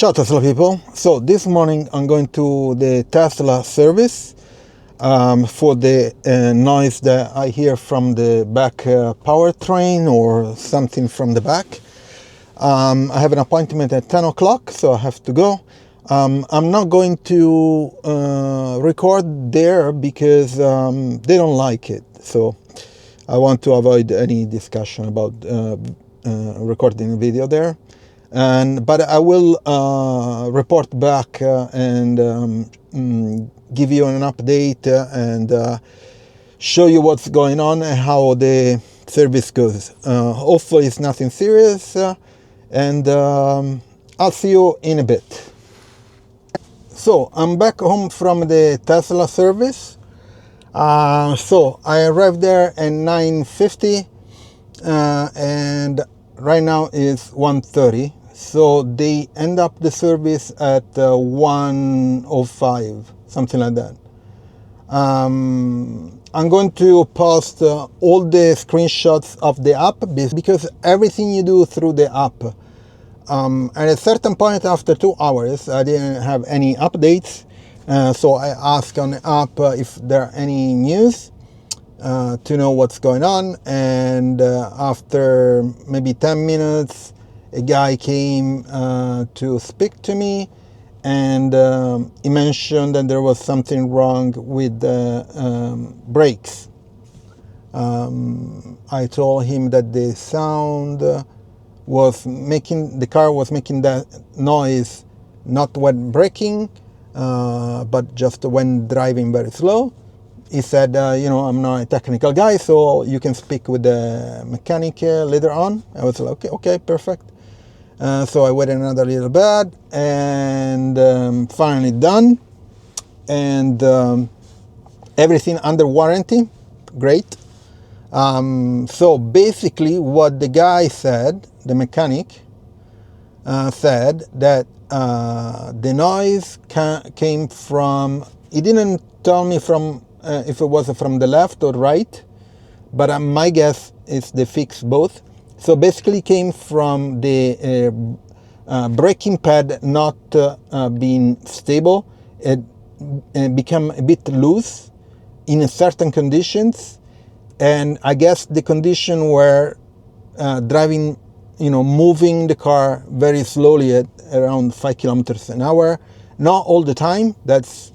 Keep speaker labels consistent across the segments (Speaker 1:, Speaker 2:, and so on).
Speaker 1: Ciao Tesla people. So this morning I'm going to the Tesla service for the noise that I hear from the back powertrain or something from the back. I have an appointment at 10 o'clock, so I have to go. I'm not going to record there because they don't like it. So I want to avoid any discussion about recording a video there. But I will report back and give you an update and show you what's going on and how the service goes. Hopefully it's nothing serious, and I'll see you in a bit. So I'm back home from the Tesla service. So I arrived there at 9:50 and right now is 1:30. So they end up the service at 1:05, something like that. I'm going to post all the screenshots of the app because everything you do through the app. At a certain point after 2 hours, I didn't have any updates. So I asked on the app if there are any news to know what's going on. And after maybe 10 minutes, a guy came to speak to me, and he mentioned that there was something wrong with the brakes. I told him that the sound the car was making that noise not when braking, but just when driving very slow. He said, I'm not a technical guy, so you can speak with the mechanic later on. I was like, okay, perfect. So I waited another little bit, and finally done. And everything under warranty, great. So basically what the guy said, the mechanic, said that the noise came from, he didn't tell me from if it was from the left or right, but my guess is they fixed both. So basically came from the braking pad not being stable. It became a bit loose in certain conditions, and I guess the condition were driving, moving the car very slowly at around 5 kilometers an hour. Not all the time, that's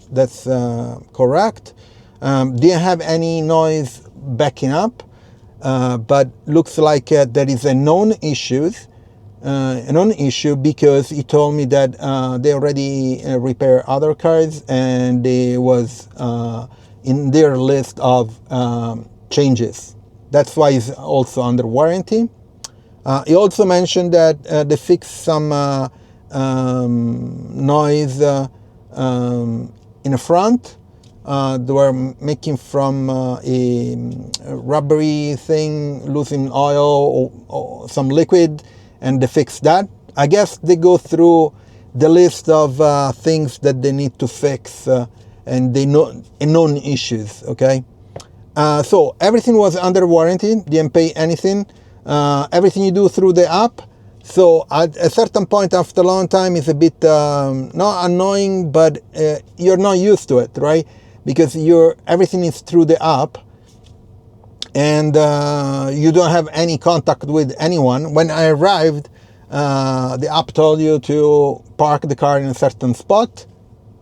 Speaker 1: correct. Didn't have any noise backing up, but looks like there is a known issue because he told me that they already repair other cars, and they was in their list of changes. That's why it's also under warranty. He also mentioned that they fixed some noise in the front. They were making from a rubbery thing, losing oil or some liquid, and they fixed that. I guess they go through the list of things that they need to fix, and they know known issues, okay? So everything was under warranty, didn't pay anything. Everything you do through the app. So at a certain point after a long time, it's a bit not annoying, but you're not used to it, right? Because everything is through the app, and you don't have any contact with anyone. When I arrived, the app told you to park the car in a certain spot.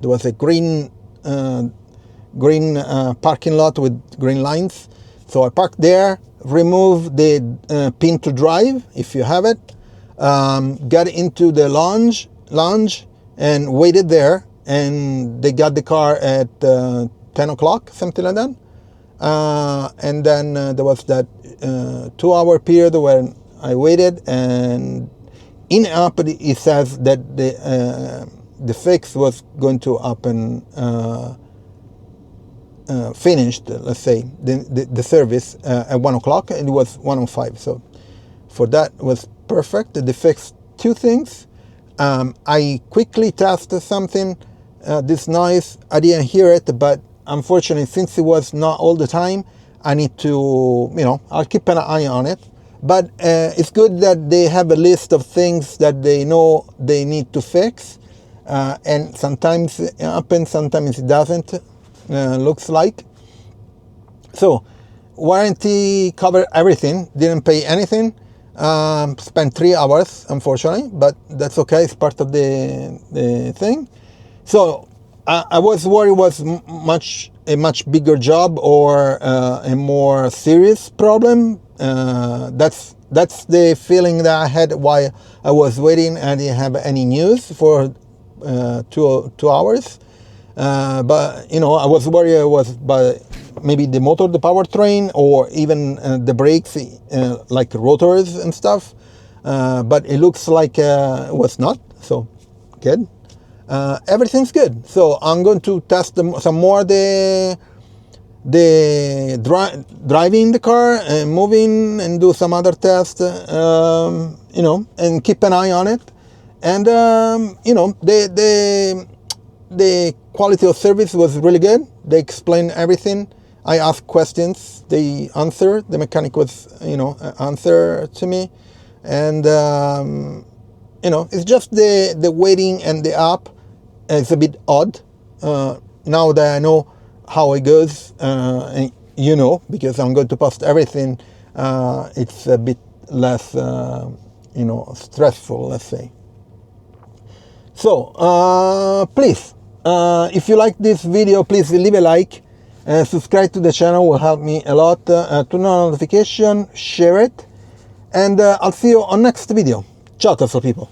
Speaker 1: There was a green parking lot with green lines. So I parked there, removed the pin to drive, if you have it, got into the lounge and waited there, and they got the car at 10 o'clock, something like that. And then there was that 2-hour period where I waited, and in app it says that the fix was going to happen, finished, let's say, the service at 1 o'clock, and it was 1:05. So for that it was perfect. They fixed two things. I quickly tested something, this noise. I didn't hear it, but unfortunately, since it was not all the time, I need to, I'll keep an eye on it. but it's good that they have a list of things that they know they need to fix, and sometimes it happens, sometimes it doesn't, looks like. So warranty covered everything, didn't pay anything. Spent 3 hours, unfortunately, but that's okay, it's part of the thing. So I was worried it was a much bigger job or a more serious problem. That's the feeling that I had while I was waiting. I didn't have any news for 2 hours. But you know, I was worried it was by maybe the motor, the powertrain, or even the brakes, like rotors and stuff. But it looks like it was not. So good. Everything's good. So I'm going to test some more driving the car and moving and do some other tests, you know, and keep an eye on it. And you know, the quality of service was really good. They explained everything. I asked questions, they answered. The mechanic was, you know, answer to me. And you know, it's just the waiting and the app is a bit odd. Now that I know how it goes, and you know, because I'm going to post everything, it's a bit less, you know, stressful, let's say. So please, if you like this video, please leave a like, subscribe to the channel, will help me a lot. Turn on notification, share it, and I'll see you on next video. Ciao, Tesla people.